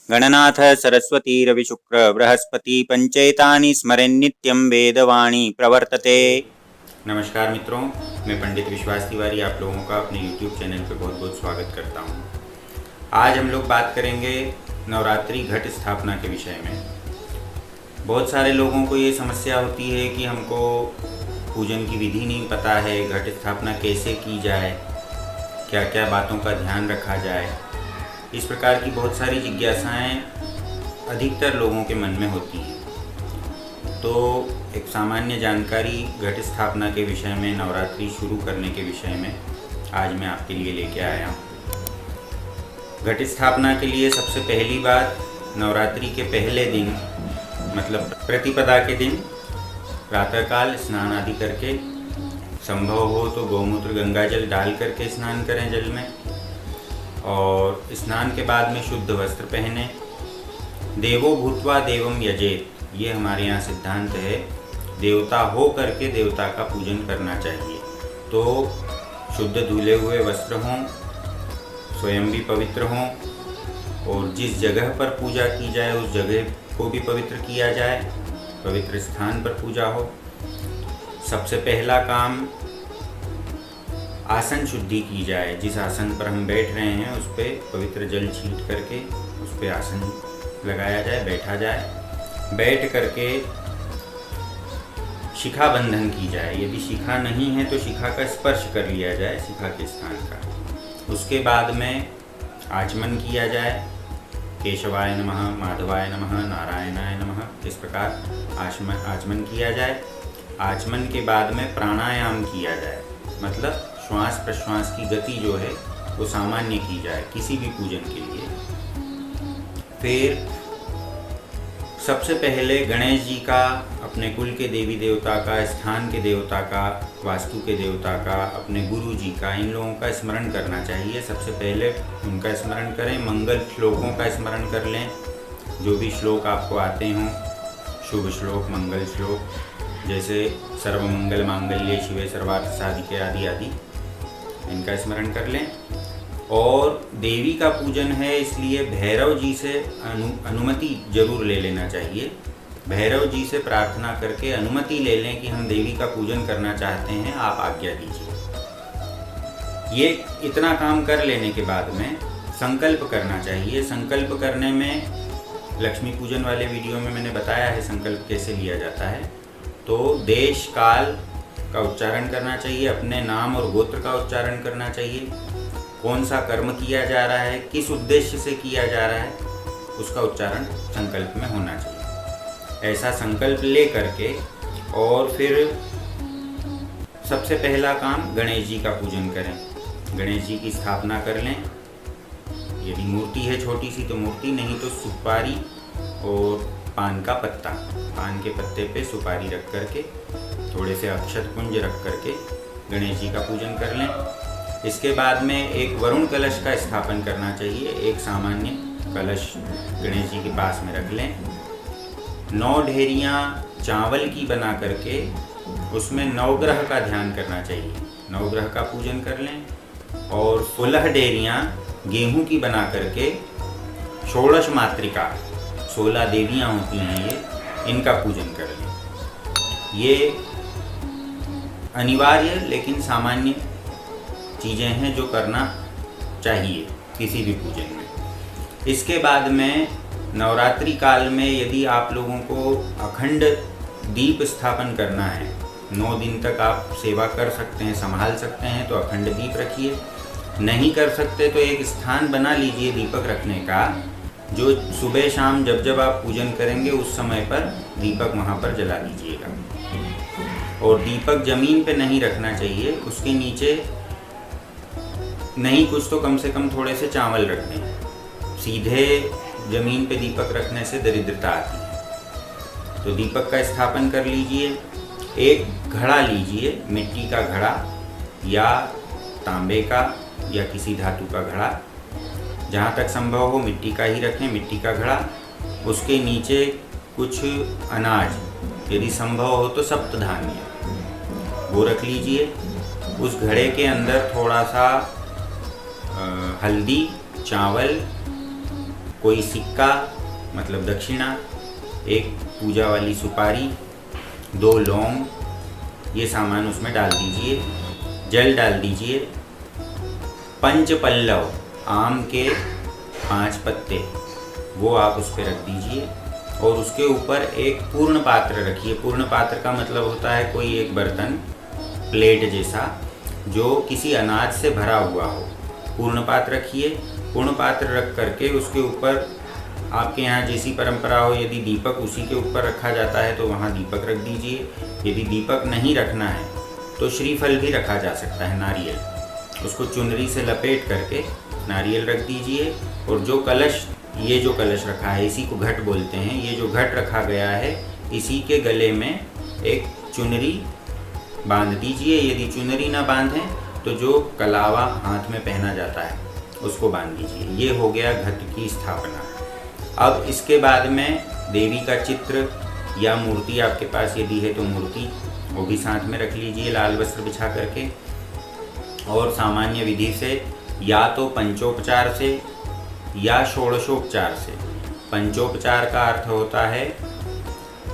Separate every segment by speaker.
Speaker 1: गणनाथ सरस्वती रविशुक्र बृहस्पति पंचेतानि स्मरेन् नित्यं वेदवाणी प्रवर्तते। नमस्कार मित्रों, मैं पंडित विश्वास तिवारी आप लोगों का अपने YouTube चैनल पर बहुत बहुत स्वागत करता हूं। आज हम लोग बात करेंगे नवरात्रि घट स्थापना के विषय में। बहुत सारे लोगों को ये समस्या होती है कि हमको पूजन की विधि नहीं पता है, घट स्थापना कैसे की जाए, क्या क्या बातों का ध्यान रखा जाए। इस प्रकार की बहुत सारी जिज्ञासाएं अधिकतर लोगों के मन में होती हैं। तो एक सामान्य जानकारी घट स्थापना के विषय में, नवरात्रि शुरू करने के विषय में आज मैं आपके लिए लेके आया हूँ। घट स्थापना के लिए सबसे पहली बात, नवरात्रि के पहले दिन मतलब प्रतिपदा के दिन प्रातःकाल स्नान आदि करके, संभव हो तो गौमूत्र गंगा जल डाल करके स्नान करें जल में, और स्नान के बाद में शुद्ध वस्त्र पहने। देवो भूत्वा देवम यजेत, ये हमारे यहाँ सिद्धांत है। देवता हो करके देवता का पूजन करना चाहिए। तो शुद्ध धुले हुए वस्त्र हों, स्वयं भी पवित्र हों, और जिस जगह पर पूजा की जाए उस जगह को भी पवित्र किया जाए, पवित्र स्थान पर पूजा हो। सबसे पहला काम, आसन शुद्धि की जाए। जिस आसन पर हम बैठ रहे हैं उस पर पवित्र जल छींट करके उस पर आसन लगाया जाए, बैठा जाए। बैठ करके शिखा बंधन की जाए। यदि शिखा नहीं है तो शिखा का स्पर्श कर लिया जाए, शिखा के स्थान का। उसके बाद में आचमन किया जाए। केशवाय नमः, माधवाय नमः, नारायणाय नमः, इस प्रकार आचमन किया जाए। आचमन के बाद में प्राणायाम किया जाए, मतलब श्वास प्रश्वास की गति जो है वो सामान्य की जाए किसी भी पूजन के लिए। फिर सबसे पहले गणेश जी का, अपने कुल के देवी देवता का, स्थान के देवता का, वास्तु के देवता का, अपने गुरु जी का, इन लोगों का स्मरण करना चाहिए। सबसे पहले उनका स्मरण करें। मंगल श्लोकों का स्मरण कर लें, जो भी श्लोक आपको आते हों, शुभ श्लोक, मंगल श्लोक, जैसे सर्वमंगल मांगल्ये शिवे सर्वार्थ साधिके आदि आदि, इनका स्मरण कर लें। और देवी का पूजन है, इसलिए भैरव जी से अनुमति जरूर ले लेना चाहिए। भैरव जी से प्रार्थना करके अनुमति ले लें कि हम देवी का पूजन करना चाहते हैं, आप आज्ञा दीजिए। ये इतना काम कर लेने के बाद में संकल्प करना चाहिए। संकल्प करने में लक्ष्मी पूजन वाले वीडियो में मैंने बताया है संकल्प कैसे लिया जाता है। तो देश काल का उच्चारण करना चाहिए, अपने नाम और गोत्र का उच्चारण करना चाहिए, कौन सा कर्म किया जा रहा है, किस उद्देश्य से किया जा रहा है, उसका उच्चारण संकल्प में होना चाहिए। ऐसा संकल्प ले करके और फिर सबसे पहला काम गणेश जी का पूजन करें। गणेश जी की स्थापना कर लें। यदि मूर्ति है छोटी सी तो मूर्ति, नहीं तो सुपारी और पान का पत्ता, पान के पत्ते पे सुपारी रख करके, थोड़े से अक्षत पुंज रख करके गणेश जी का पूजन कर लें। इसके बाद में एक वरुण कलश का स्थापन करना चाहिए। एक सामान्य कलश गणेश जी के पास में रख लें। 9 ढेरियाँ चावल की बना करके उसमें नवग्रह का ध्यान करना चाहिए, नवग्रह का पूजन कर लें। और 16 ढेरियाँ गेहूं की बना करके षोडश मातृका, 16 देवियाँ होती हैं ये, इनका पूजन कर लें। ये अनिवार्य लेकिन सामान्य चीज़ें हैं जो करना चाहिए किसी भी पूजन में। इसके बाद में नवरात्रि काल में यदि आप लोगों को अखंड दीप स्थापन करना है, 9 दिन तक आप सेवा कर सकते हैं, संभाल सकते हैं, तो अखंड दीप रखिए। नहीं कर सकते तो एक स्थान बना लीजिए दीपक रखने का, जो सुबह शाम जब जब आप पूजन करेंगे उस समय पर दीपक वहाँ पर जला दीजिएगा। और दीपक जमीन पे नहीं रखना चाहिए, उसके नीचे नहीं कुछ तो कम से कम थोड़े से चावल रख दें। सीधे जमीन पे दीपक रखने से दरिद्रता आती है। तो दीपक का स्थापन कर लीजिए। एक घड़ा लीजिए, मिट्टी का घड़ा या तांबे का या किसी धातु का घड़ा, जहाँ तक संभव हो मिट्टी का ही रखें, मिट्टी का घड़ा। उसके नीचे कुछ अनाज, यदि संभव हो तो सप्तधान्य, वो रख लीजिए। उस घड़े के अंदर थोड़ा सा हल्दी, चावल कोई सिक्का मतलब दक्षिणा, एक पूजा वाली सुपारी, 2 लौंग, ये सामान उसमें डाल दीजिए। जल डाल दीजिए। पंचपल्लव, आम के 5 पत्ते, वो आप उस पर रख दीजिए और उसके ऊपर एक पूर्ण पात्र रखिए। पूर्ण पात्र का मतलब होता है कोई एक बर्तन, प्लेट जैसा, जो किसी अनाज से भरा हुआ हो। पूर्ण पात्र रखिए। पूर्ण पात्र रख करके उसके ऊपर आपके यहाँ जैसी परंपरा हो, यदि दीपक उसी के ऊपर रखा जाता है तो वहाँ दीपक रख दीजिए। यदि दीपक नहीं रखना है तो श्रीफल भी रखा जा सकता है, नारियल। उसको चुनरी से लपेट करके नारियल रख दीजिए। और जो कलश, ये जो कलश रखा है इसी को घट बोलते हैं। ये जो घट रखा गया है इसी के गले में एक चुनरी बांध दीजिए। यदि चुनरी ना बांधें तो जो कलावा हाथ में पहना जाता है उसको बांध दीजिए। ये हो गया घट की स्थापना। अब इसके बाद में देवी का चित्र या मूर्ति आपके पास यदि है तो मूर्ति, वो भी साथ में रख लीजिए लाल वस्त्र बिछा करके। और सामान्य विधि से या तो पंचोपचार से या षोडशोपचार से। पंचोपचार का अर्थ होता है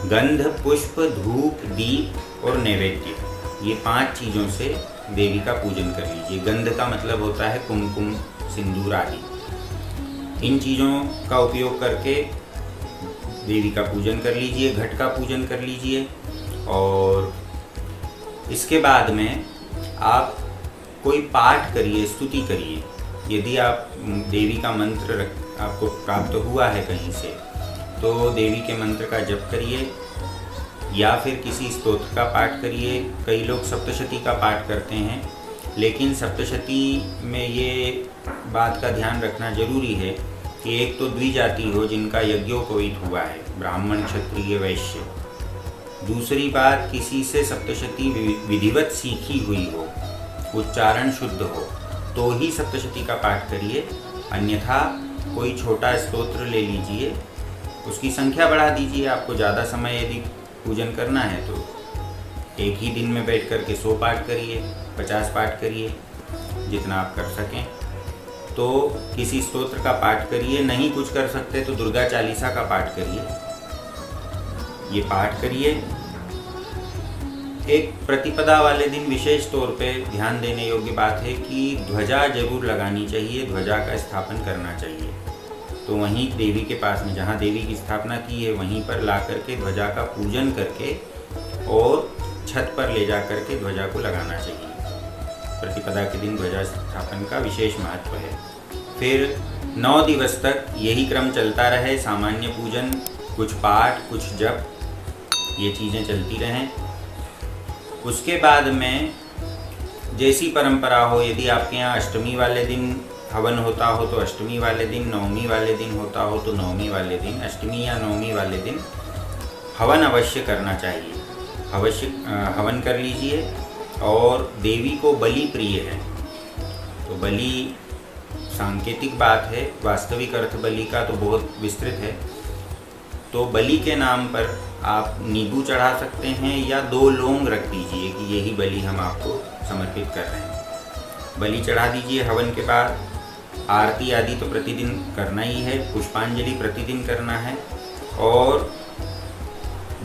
Speaker 1: गंध, पुष्प, धूप, दीप और नैवेद्य। ये 5 चीज़ों से देवी का पूजन कर लीजिए। गंध का मतलब होता है कुमकुम, सिंदूर आदि। इन चीज़ों का उपयोग करके देवी का पूजन कर लीजिए, घट का पूजन कर लीजिए। और इसके बाद में आप कोई पाठ करिए, स्तुति करिए। यदि आप देवी का मंत्र आपको प्राप्त हुआ है कहीं से तो देवी के मंत्र का जप करिए या फिर किसी स्तोत्र का पाठ करिए। कई लोग सप्तशती का पाठ करते हैं, लेकिन सप्तशती में ये बात का ध्यान रखना जरूरी है कि एक तो द्विजाति हो जिनका यज्ञोपवीत हुआ है, ब्राह्मण, क्षत्रिय, वैश्य। दूसरी बात, किसी से सप्तशती विधिवत सीखी हुई हो, उच्चारण शुद्ध हो, तो ही सप्तशती का पाठ करिए। अन्यथा कोई छोटा स्तोत्र ले लीजिए, उसकी संख्या बढ़ा दीजिए। आपको ज़्यादा समय यदि पूजन करना है तो एक ही दिन में बैठ कर के 100 पाठ करिए, 50 पाठ करिए, जितना आप कर सकें। तो किसी स्तोत्र का पाठ करिए। नहीं कुछ कर सकते तो दुर्गा चालीसा का पाठ करिए। ये पाठ करिए। एक प्रतिपदा वाले दिन विशेष तौर पे ध्यान देने योग्य बात है कि ध्वजा जरूर लगानी चाहिए, ध्वजा का स्थापन करना चाहिए। तो वहीं देवी के पास में जहाँ देवी की स्थापना की है वहीं पर ला करके ध्वजा का पूजन करके और छत पर ले जा करके ध्वजा को लगाना चाहिए। प्रतिपदा के दिन ध्वजा स्थापन का विशेष महत्व है। फिर 9 दिवस तक यही क्रम चलता रहे, सामान्य पूजन, कुछ पाठ, कुछ जप, ये चीज़ें चलती रहें। उसके बाद में जैसी परंपरा हो, यदि आपके यहाँ अष्टमी वाले दिन हवन होता हो तो अष्टमी वाले दिन, नवमी वाले दिन होता हो तो नवमी वाले दिन, अष्टमी या नवमी वाले दिन हवन अवश्य करना चाहिए। अवश्य हवन कर लीजिए। और देवी को बलि प्रिय है, तो बलि सांकेतिक बात है, वास्तविक अर्थ बलि का तो बहुत विस्तृत है। तो बलि के नाम पर आप नींबू चढ़ा सकते हैं या 2 लौंग रख दीजिए कि यही बलि हम आपको समर्पित कर रहे हैं। बलि चढ़ा दीजिए। हवन के बाद आरती आदि तो प्रतिदिन करना ही है, पुष्पांजलि प्रतिदिन करना है। और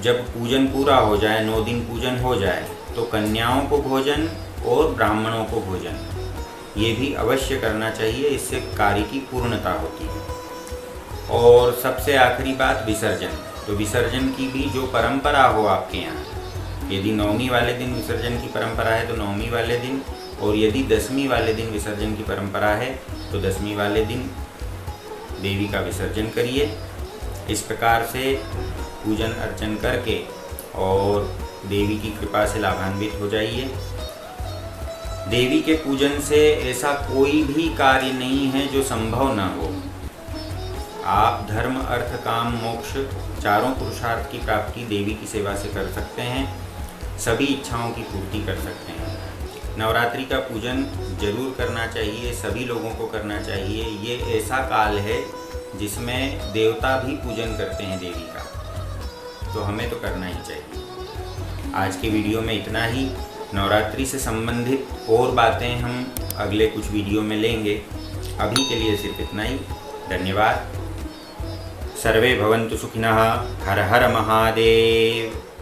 Speaker 1: जब पूजन पूरा हो जाए, 9 दिन पूजन हो जाए, तो कन्याओं को भोजन और ब्राह्मणों को भोजन, ये भी अवश्य करना चाहिए। इससे कार्य की पूर्णता होती है। और सबसे आखिरी बात, विसर्जन। तो विसर्जन की भी जो परंपरा हो आपके यहाँ, यदि नवमी वाले दिन विसर्जन की परंपरा है तो नवमी वाले दिन, और यदि 10वीं वाले दिन विसर्जन की परंपरा है तो 10वीं वाले दिन देवी का विसर्जन करिए। इस प्रकार से पूजन अर्चन करके और देवी की कृपा से लाभान्वित हो जाइए। देवी के पूजन से ऐसा कोई भी कार्य नहीं है जो संभव ना हो। आप धर्म, अर्थ, काम, मोक्ष, चारों पुरुषार्थ की प्राप्ति देवी की सेवा से कर सकते हैं। सभी इच्छाओं की पूर्ति कर सकते हैं। नवरात्रि का पूजन जरूर करना चाहिए, सभी लोगों को करना चाहिए। ये ऐसा काल है जिसमें देवता भी पूजन करते हैं देवी का, तो हमें तो करना ही चाहिए। आज के वीडियो में इतना ही। नवरात्रि से संबंधित और बातें हम अगले कुछ वीडियो में लेंगे। अभी के लिए सिर्फ इतना ही। धन्यवाद। सर्वे भवन्तु सुखिनः। हर हर महादेव।